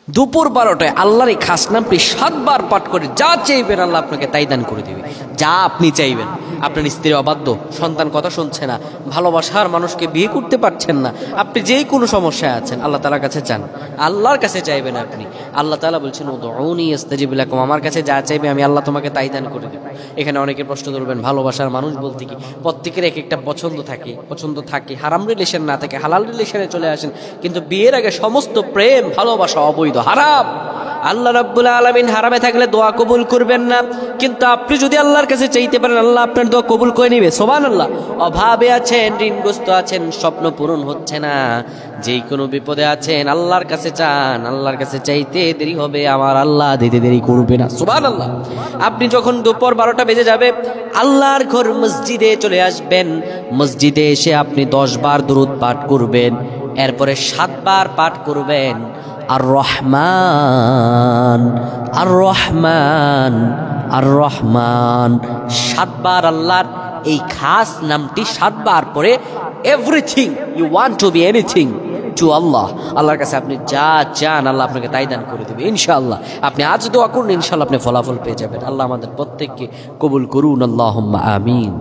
দুপুর 12টায় আল্লাহর এই খাস নামটি 7 বার পাঠ করে যা চাইবেন আল্লাহ আপনাকে তাই দান করে দেবে। যা আপনি চাইবেন। আপনার স্ত্রী অবাধ্য, সন্তান কথা শুনছে না, ভালোবাসার মানুষকে বিয়ে করতে পারছেন না, আপনি যেই কোনো সমস্যায় আছেন আল্লাহ তাআলার কাছে চান, আল্লাহর কাছে চাইবেন আপনি। আল্লাহ তাআলা বলছেন উদউনি আস্তাজিব লাকুম, আমার কাছে যা চাইবে আমি আল্লাহ তোমাকে তাই দান করে দেব। এখানে অনেকে প্রশ্ন করবেন ভালোবাসার মানুষ বলতে কি? প্রত্যেকের এক একটা পছন্দ থাকে, হারাম রিলেশন না থাকে হালাল রিলেশনে চলে আসেন, কিন্তু বিয়ের আগে সমস্ত প্রেম ভালোবাসা অবৈধ, হারাম। আল্লাহ রাব্বুল আলামিন হারামে থাকলে দোয়া কবুল করবেন না, কিন্তু আপনি যদি আল্লাহর কাছে চাইতে পারেন আল্লাহ আপনার দোয়া কবুল করে নেবে। সুবহানাল্লাহ। অভাবে আছেন, ঋণগ্রস্ত আছেন, স্বপ্ন পূরণ হচ্ছে না, যেই কোনো বিপদে আছেন আল্লাহর কাছে চান, আল্লাহর কাছে চাইতে দেরি হবে, আমার আল্লাহ দিতে দেরি করবে না। সুবহানাল্লাহ। আপনি যখন দুপুর 12টা বেজে যাবে আল্লাহর ঘর মসজিদে চলে আসবেন, মসজিদে এসে আপনি 10 বার দুরূদ পাঠ করবেন, এরপরে 7 বার পাঠ করবেন আর রহমান আর রহমান আর রহমান। 7 বার আল্লাহর এই খাস নামটি 7 বার পরে everything you want to be anything to Allah, আল্লাহর কাছে আপনি যা চান আল্লাহ আপনাকে তাই দান করে দেবে ইনশাআল্লাহ। আপনি আজ দোয়া করুন, ইনশাআল্লাহ আপনি ফলাফল পেয়ে যাবেন। আল্লাহ আমাদের প্রত্যেককে কবুল করুন, আল্লাহুম্মা আমিন।